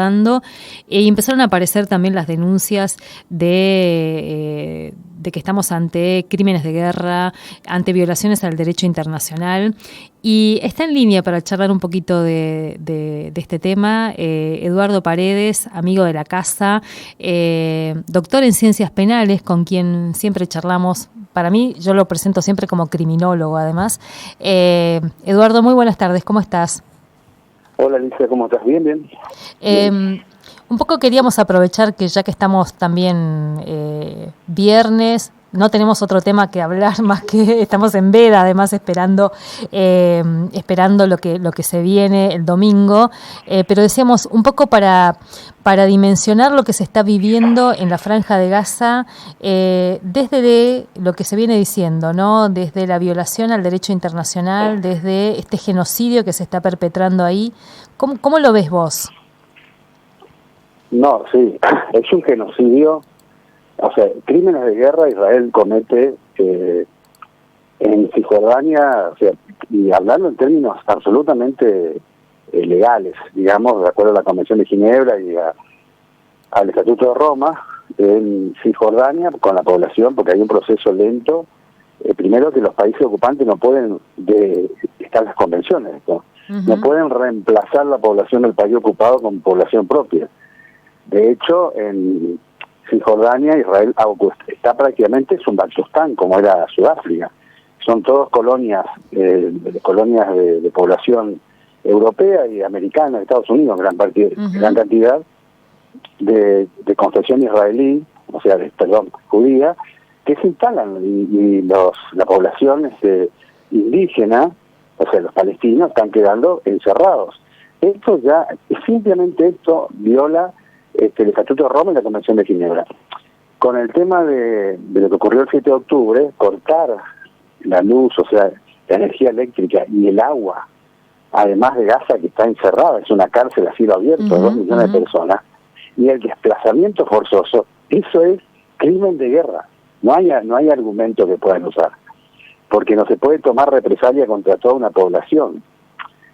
pasando, y empezaron a aparecer también las denuncias de que estamos ante crímenes de guerra, ante violaciones al derecho internacional, y está en línea para charlar un poquito de este tema Eduardo Paredes, amigo de la casa, doctor en ciencias penales, con quien siempre charlamos. Para mí, yo lo presento siempre como criminólogo, además. Eduardo, muy buenas tardes, ¿cómo estás? Hola Alicia, ¿cómo estás? Bien, bien. Un poco queríamos aprovechar que ya que estamos también viernes, no tenemos otro tema que hablar más que estamos en veda, además esperando lo que se viene el domingo, pero decíamos un poco para dimensionar lo que se está viviendo en la Franja de Gaza desde lo que se viene diciendo, ¿no? Desde la violación al derecho internacional, desde este genocidio que se está perpetrando ahí. ¿Cómo lo ves vos? No, sí, es un genocidio. O sea, crímenes de guerra Israel comete en Cisjordania, o sea, y hablando en términos absolutamente legales, digamos, de acuerdo a la Convención de Ginebra y al Estatuto de Roma, en Cisjordania, con la población, porque hay un proceso lento, primero que los países ocupantes no pueden, están las convenciones, ¿no? No pueden reemplazar la población del país ocupado con población propia. De hecho, en Cisjordania, Israel está prácticamente, es un Bantustán, como era Sudáfrica. Son todos colonias de población europea y americana, de Estados Unidos, gran cantidad de confesión israelí, o sea, judía, que se instalan y la población indígena, o sea, los palestinos, están quedando encerrados. Esto ya, simplemente esto viola el Estatuto de Roma y la Convención de Ginebra. Con el tema de lo que ocurrió el 7 de octubre, cortar la luz, o sea, la energía eléctrica y el agua, además de Gaza, que está encerrada, es una cárcel a cielo abierto de 2 millones de personas, y el desplazamiento forzoso, eso es crimen de guerra. No hay argumento que puedan usar, porque no se puede tomar represalia contra toda una población.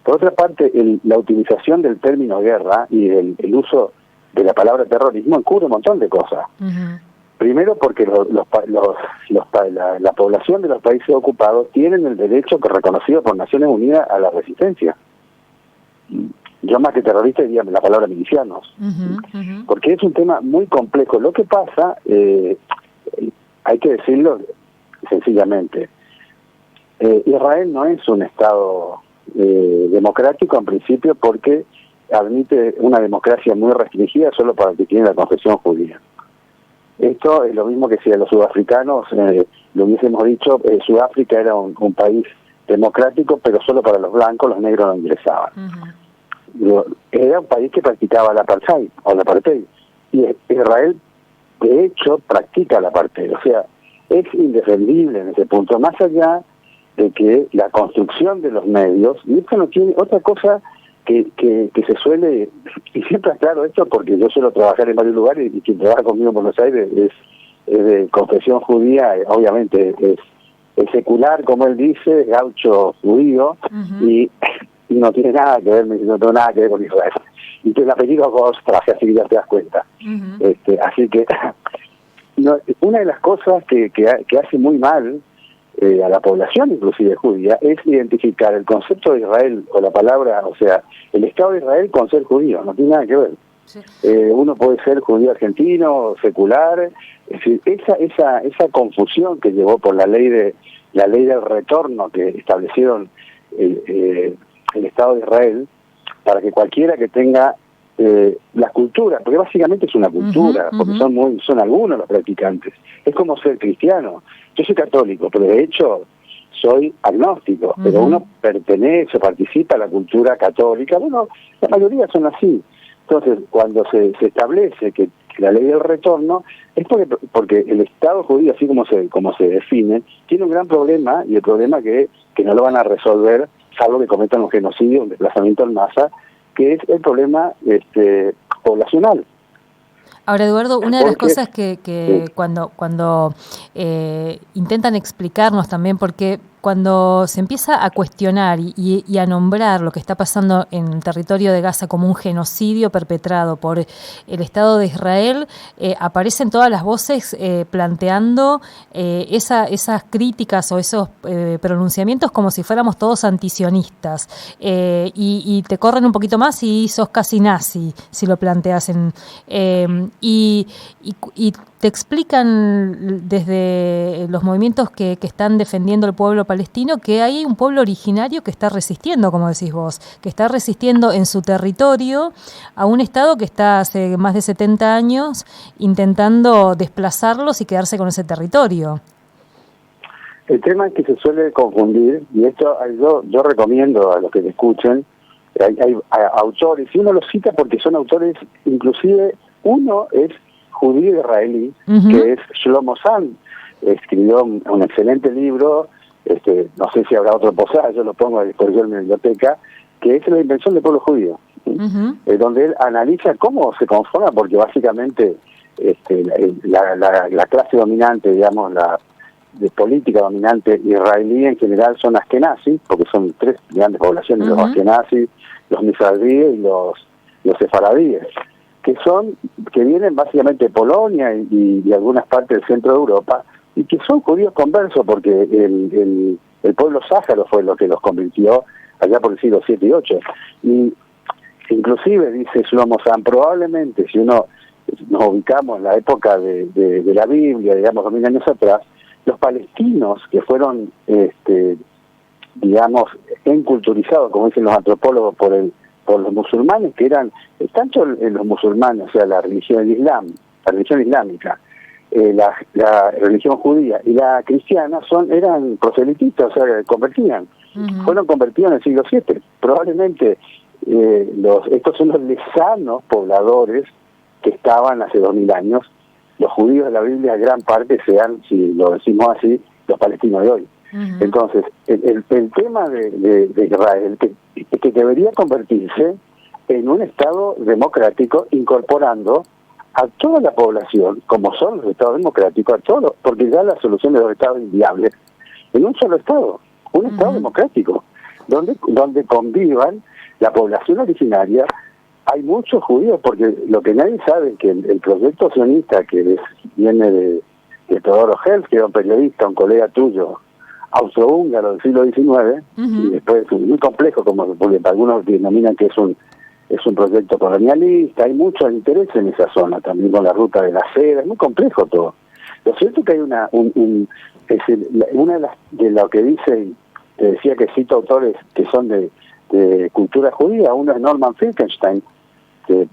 Por otra parte, la utilización del término guerra y el uso de la palabra terrorismo encubre un montón de cosas. Primero porque la población de los países ocupados tienen el derecho reconocido por Naciones Unidas a la resistencia. Yo más que terrorista diría la palabra milicianos, porque es un tema muy complejo. Lo que pasa, hay que decirlo sencillamente, Israel no es un Estado democrático en principio porque admite una democracia muy restringida solo para el que tiene la confesión judía. Esto es lo mismo que si a los sudafricanos lo hubiésemos dicho, Sudáfrica era un país democrático, pero solo para los blancos, los negros no ingresaban. Era un país que practicaba la apartheid, y Israel, de hecho, practica la apartheid. O sea, es indefendible en ese punto, más allá de que la construcción de los medios, y esto no tiene otra cosa que se suele, y siempre aclaro esto porque yo suelo trabajar en varios lugares y quien trabaja conmigo en Buenos Aires es de confesión judía, obviamente es secular, como él dice, gaucho judío, y no tiene nada que ver, no tengo nada que ver con Israel. Y el apellido Goss, así que ya te das cuenta. Así que una de las cosas que hace muy mal a la población inclusive judía es identificar el concepto de Israel o la palabra, o sea, el Estado de Israel con ser judío, no tiene nada que ver. Sí. Uno puede ser judío argentino, secular, es decir, esa confusión que llevó por la ley del retorno que establecieron el Estado de Israel para que cualquiera que tenga la cultura, porque básicamente es una cultura, porque son algunos los practicantes, es como ser cristiano. Yo soy católico, pero de hecho soy agnóstico, pero uno pertenece, participa a la cultura católica. Bueno, la mayoría son así. Entonces, cuando se establece que la ley del retorno, es porque el Estado judío, así como se define, tiene un gran problema, y el problema que no lo van a resolver, salvo que cometan un genocidio, un desplazamiento en masa, que es el problema poblacional. Ahora, Eduardo, una de las cosas que cuando intentan explicarnos también, porque cuando se empieza a cuestionar y a nombrar lo que está pasando en el territorio de Gaza como un genocidio perpetrado por el Estado de Israel, aparecen todas las voces planteando esas críticas o esos pronunciamientos como si fuéramos todos antisionistas, y te corren un poquito más y sos casi nazi si lo planteas y te explican desde los movimientos que están defendiendo el pueblo palestino que hay un pueblo originario que está resistiendo, como decís vos, que está resistiendo en su territorio a un Estado que está hace más de 70 años intentando desplazarlos y quedarse con ese territorio. El tema es que se suele confundir, y esto yo recomiendo a los que te escuchen, hay autores, y uno los cita porque son autores, inclusive uno es judío israelí, que es Shlomo Sand, escribió un excelente libro, no sé si habrá otro posada, yo lo pongo a disposición en la biblioteca, que es La invención del pueblo judío, donde él analiza cómo se conforma, porque básicamente la clase dominante, digamos, la de política dominante israelí en general son askenazis, porque son tres grandes poblaciones, los askenazis, los mizrahíes y los sefaradíes, que vienen básicamente de Polonia y algunas partes del centro de Europa, y que son judíos conversos, porque el pueblo sáharo fue lo que los convirtió allá por el siglo 7 y 8. Y inclusive, dice Shlomo Sand, probablemente si nos ubicamos en la época de la Biblia, digamos 2000 años atrás, los palestinos que fueron, digamos, enculturizados, como dicen los antropólogos, por los musulmanes, que eran, tanto los musulmanes, o sea, la religión del Islam, la religión islámica, la religión judía y la cristiana eran proselitistas, o sea, convertían. Fueron convertidos en el siglo VII. Probablemente estos son los lejanos pobladores que estaban hace 2000 años. Los judíos de la Biblia, gran parte sean, si lo decimos así, los palestinos de hoy. Entonces, el tema de Israel, que debería convertirse en un Estado democrático, incorporando a toda la población, como son los Estados democráticos, a todos, porque ya la solución de los Estados inviables, en un solo Estado, un Estado democrático, donde convivan la población originaria. Hay muchos judíos, porque lo que nadie sabe es que el proyecto sionista que viene de Teodoro Herzl, que era un periodista, un colega tuyo, austrohúngaro del siglo XIX, y después es muy complejo, porque algunos denominan que es un proyecto colonialista, hay mucho interés en esa zona, también con la ruta de la seda, es muy complejo todo. Lo cierto es que hay una de lo que dice, te decía que cito autores que son de cultura judía, uno es Norman Finkelstein, que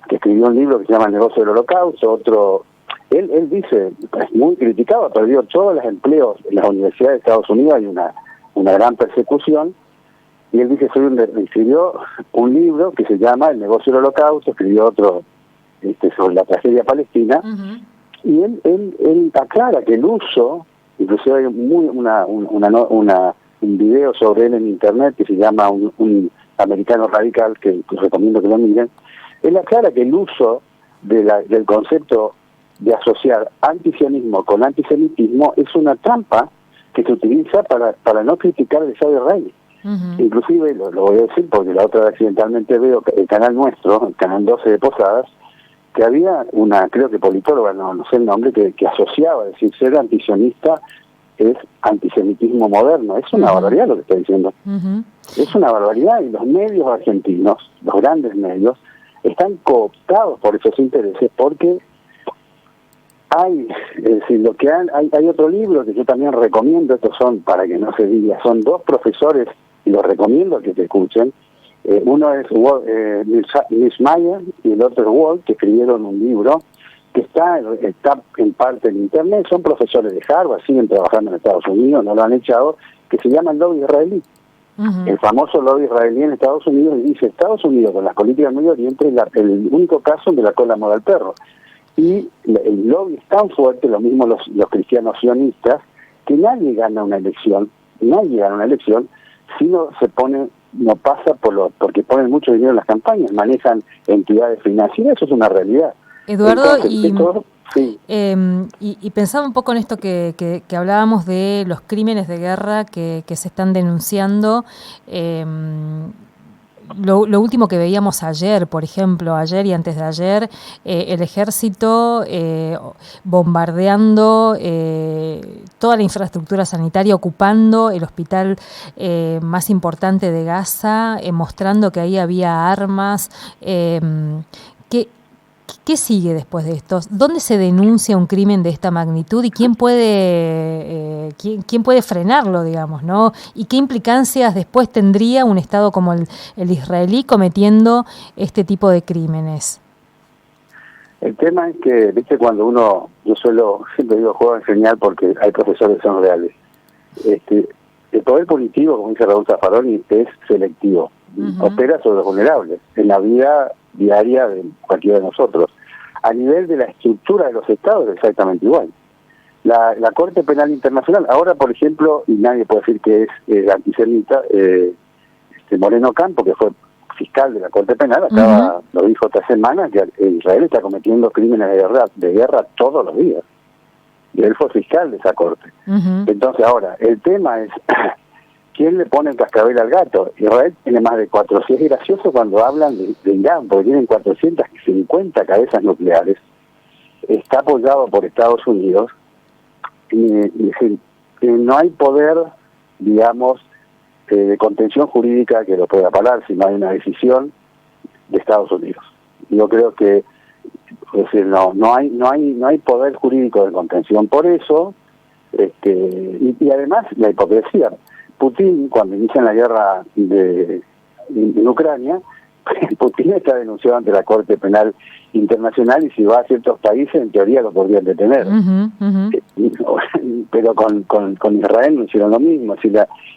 escribió un libro que se llama El negocio del holocausto, otro, él dice, es muy criticado, ha perdido todos los empleos en las universidades de Estados Unidos, hay una gran persecución, y él dice, escribió un libro que se llama El negocio del holocausto, escribió otro sobre la tragedia palestina, y él aclara que el uso, inclusive hay un video sobre él en internet que se llama un americano radical, que recomiendo que lo miren. Él aclara que el uso del concepto de asociar antisionismo con antisemitismo es una trampa que se utiliza para no criticar el Estado de Israel. Inclusive, lo voy a decir porque la otra vez accidentalmente veo el canal nuestro, el canal 12 de Posadas, que había una, creo que politóloga, no sé el nombre, que asociaba, es decir, ser antisionista es antisemitismo moderno. Es una barbaridad lo que está diciendo. Es una barbaridad, y los medios argentinos, los grandes medios, están cooptados por esos intereses, porque hay otro libro que yo también recomiendo, estos son, para que no se diga, son dos profesores, y los recomiendo que te escuchen. Uno es Nils Mayer y el otro es Walt, que escribieron un libro que está en parte en internet, son profesores de Harvard, siguen trabajando en Estados Unidos, no lo han echado, que se llama el lobby israelí. El famoso lobby israelí en Estados Unidos, y dice, Estados Unidos con las políticas del Medio Oriente es el único caso donde la cola mueve al perro. Y el lobby es tan fuerte, lo mismo los cristianos sionistas, que nadie gana una elección si no pasa porque ponen mucho dinero en las campañas, manejan entidades financieras, eso es una realidad. Eduardo, entonces, Sí. Y pensaba un poco en esto que hablábamos de los crímenes de guerra que se están denunciando. Lo último que veíamos ayer, por ejemplo, ayer y antes de ayer, el ejército bombardeando toda la infraestructura sanitaria, ocupando el hospital más importante de Gaza, mostrando que ahí había armas. ¿Qué sigue después de esto? ¿Dónde se denuncia un crimen de esta magnitud y quién puede frenarlo, digamos, ¿no? ¿Y qué implicancias después tendría un Estado como el israelí cometiendo este tipo de crímenes? El tema es que, viste, cuando yo siempre digo, juego a enseñar porque hay profesores que son reales. El poder punitivo, como dice Raúl Zaffaroni, es selectivo. Uh-huh. Opera sobre los vulnerables en la vida diaria de cualquiera de nosotros. A nivel de la estructura de los estados es exactamente igual. La Corte Penal Internacional, ahora por ejemplo, y nadie puede decir que es antisemita, Moreno Campo, que fue fiscal de la Corte Penal, acaba, lo dijo esta semana, que Israel está cometiendo crímenes de guerra todos los días. Y él fue fiscal de esa Corte. Uh-huh. Entonces ahora, el tema es, ¿quién le pone el cascabel al gato? Israel tiene más de 400, es gracioso cuando hablan de Irán, porque tienen 450 cabezas nucleares, está apoyado por Estados Unidos, y no hay poder, digamos, de contención jurídica que lo pueda parar si no hay una decisión de Estados Unidos. Yo creo que, es decir, no hay poder jurídico de contención. Por eso, y además la hipocresía. Putin, cuando inician la guerra en Ucrania, Putin está denunciado ante la Corte Penal Internacional y si va a ciertos países, en teoría lo podrían detener. Uh-huh, uh-huh. Pero con Israel no hicieron lo mismo. Si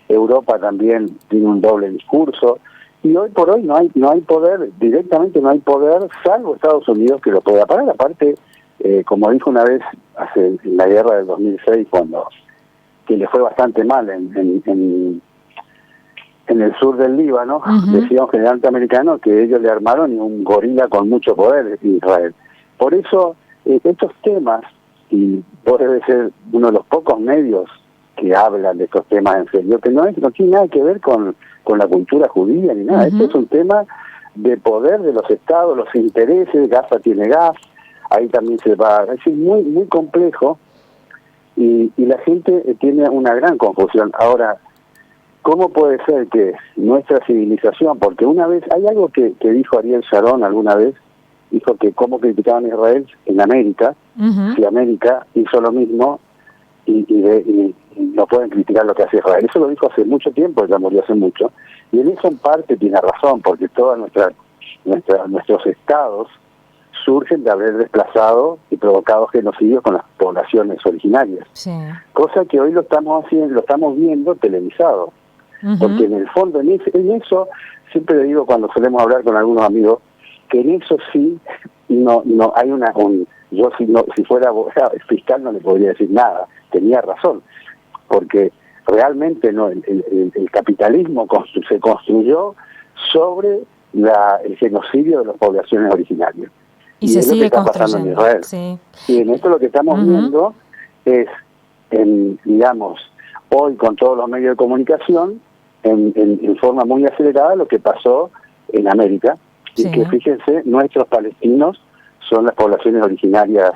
Europa también tiene un doble discurso. Y hoy por hoy no hay poder, directamente no hay poder, salvo Estados Unidos que lo pueda parar. Aparte, como dijo una vez en la guerra del 2006, que le fue bastante mal en el sur del Líbano, uh-huh. Decía un general norteamericano que ellos le armaron un gorila con mucho poder en Israel. Por eso, estos temas, y vos debes ser uno de los pocos medios que hablan de estos temas en serio, que no tiene nada que ver con la cultura judía ni nada. Uh-huh. Esto es un tema de poder de los estados, los intereses. Gaza tiene gas, ahí también se va, es decir, muy, muy complejo. Y la gente tiene una gran confusión. Ahora, ¿cómo puede ser que nuestra civilización, porque una vez, hay algo que dijo Ariel Sharon alguna vez, dijo que cómo criticaban a Israel en América, uh-huh. Si América hizo lo mismo y no pueden criticar lo que hace Israel. Eso lo dijo hace mucho tiempo, ya murió hace mucho, y en eso en parte tiene razón, porque todos nuestros estados surgen de haber desplazado y provocado genocidios con las poblaciones originarias. Sí. Cosa que hoy lo estamos viendo televisado. Uh-huh. Porque en el fondo, en eso, siempre le digo cuando solemos hablar con algunos amigos, que en eso sí, no hay yo si fuera fiscal no le podría decir nada, tenía razón, porque realmente el capitalismo se construyó sobre el genocidio de las poblaciones originarias. Y se sigue es lo que está pasando en Israel. Sí. Y en esto lo que estamos uh-huh. viendo es, digamos, hoy con todos los medios de comunicación, en forma muy acelerada, lo que pasó en América. Sí. Y que fíjense, nuestros palestinos son las poblaciones originarias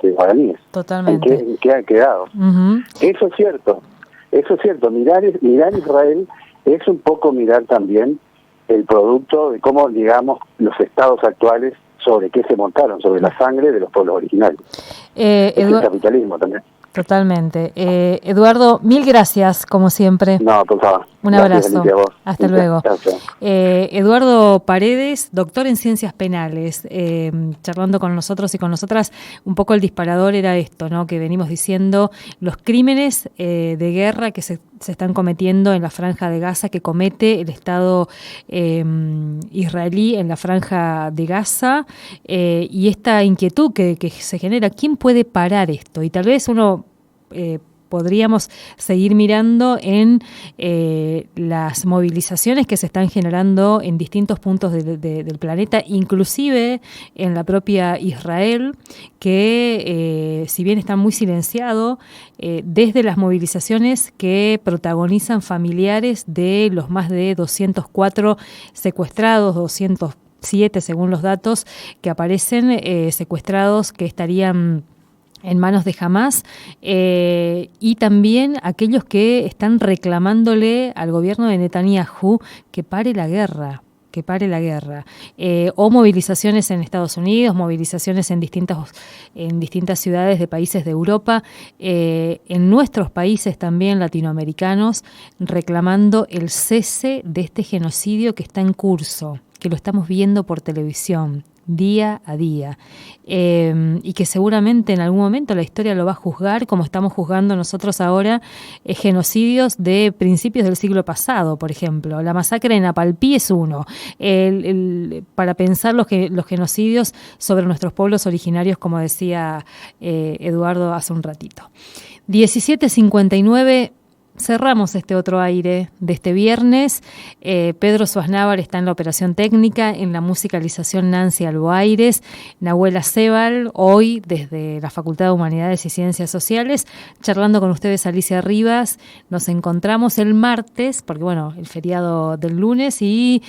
guaraníes. Totalmente. ¿En qué han quedado? Uh-huh. Eso es cierto. Mirar Israel es un poco mirar también el producto de cómo, digamos, los estados actuales sobre qué se montaron, sobre la sangre de los pueblos originarios. El capitalismo también. Totalmente. Eduardo, mil gracias, como siempre. No, por favor. Un abrazo. Hasta luego. Eduardo Paredes, doctor en Ciencias Penales, charlando con nosotros y con nosotras. Un poco el disparador era esto, ¿no? Que venimos diciendo, los crímenes de guerra que se están cometiendo en la Franja de Gaza, que comete el Estado israelí en la Franja de Gaza, y esta inquietud que se genera. ¿Quién puede parar esto? Y tal vez uno podríamos seguir mirando en las movilizaciones que se están generando en distintos puntos del planeta, inclusive en la propia Israel, que si bien está muy silenciado, desde las movilizaciones que protagonizan familiares de los más de 204 secuestrados, 207 según los datos que aparecen, secuestrados que estarían en manos de Hamás, y también aquellos que están reclamándole al gobierno de Netanyahu que pare la guerra, o movilizaciones en Estados Unidos, movilizaciones en distintas ciudades de países de Europa, en nuestros países también latinoamericanos, reclamando el cese de este genocidio que está en curso, que lo estamos viendo por televisión día a día, y que seguramente en algún momento la historia lo va a juzgar, como estamos juzgando nosotros ahora genocidios de principios del siglo pasado, por ejemplo. La masacre de Napalpí es uno, para pensar los genocidios sobre nuestros pueblos originarios, como decía Eduardo hace un ratito. 17:59. Cerramos este otro aire de este viernes. Pedro Suaznávar está en la operación técnica, en la musicalización Nancy Alboaires, Nahuel Acebal, hoy desde la Facultad de Humanidades y Ciencias Sociales, charlando con ustedes Alicia Rivas. Nos encontramos el martes, porque bueno, el feriado del lunes, y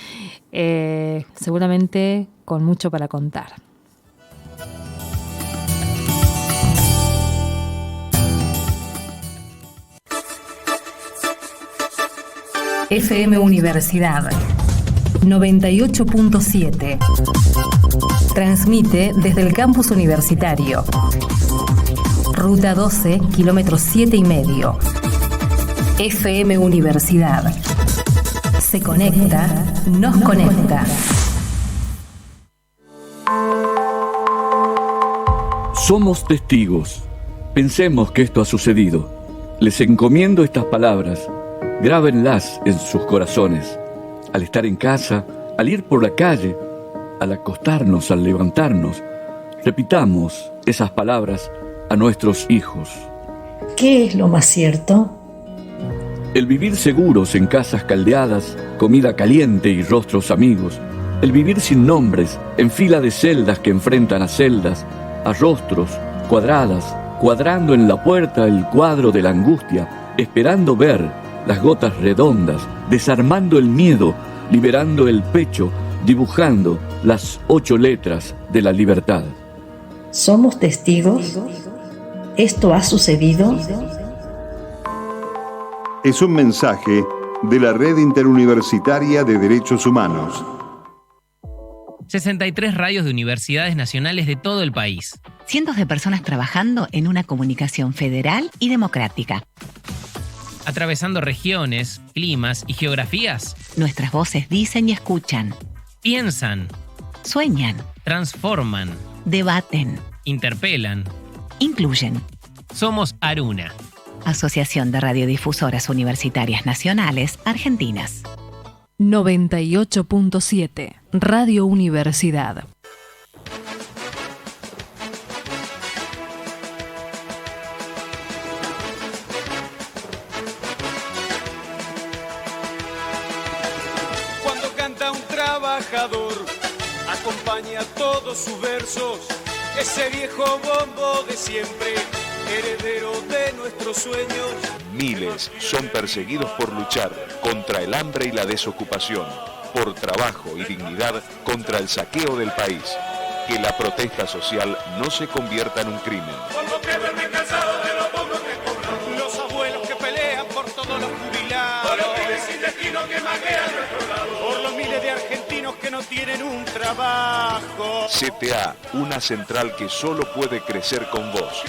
seguramente con mucho para contar. FM Universidad 98.7. Transmite desde el campus universitario. Ruta 12, kilómetro 7,5. FM Universidad. Se conecta, nos conecta. Somos testigos. Pensemos que esto ha sucedido. Les encomiendo estas palabras. Grábenlas en sus corazones, al estar en casa, al ir por la calle, al acostarnos, al levantarnos. Repitamos esas palabras a nuestros hijos. ¿Qué es lo más cierto? El vivir seguros en casas caldeadas, comida caliente y rostros amigos. El vivir sin nombres, en fila de celdas que enfrentan a celdas, a rostros, cuadradas, cuadrando en la puerta el cuadro de la angustia, esperando ver las gotas redondas, desarmando el miedo, liberando el pecho, dibujando las 8 letras de la libertad. ¿Somos testigos? ¿Esto ha sucedido? Es un mensaje de la Red Interuniversitaria de Derechos Humanos. 63 radios de universidades nacionales de todo el país. Cientos de personas trabajando en una comunicación federal y democrática. Atravesando regiones, climas y geografías. Nuestras voces dicen y escuchan. Piensan. Sueñan. Transforman. Debaten. Interpelan. Incluyen. Somos Aruna. Asociación de Radiodifusoras Universitarias Nacionales Argentinas. 98.7 Radio Universidad. Acompaña todos sus versos, ese viejo bombo de siempre, heredero de nuestros sueños. Miles son perseguidos por luchar contra el hambre y la desocupación, por trabajo y dignidad contra el saqueo del país. Que la protesta social no se convierta en un crimen. Por lo que duermen cansados de los pocos que cobran. Los abuelos que pelean por todos los jubilados. Por los pibes sin destino que maquean nuestro lado. Por los miles de argentinos que no tienen un trabajo. CTA, una central que solo puede crecer con vos.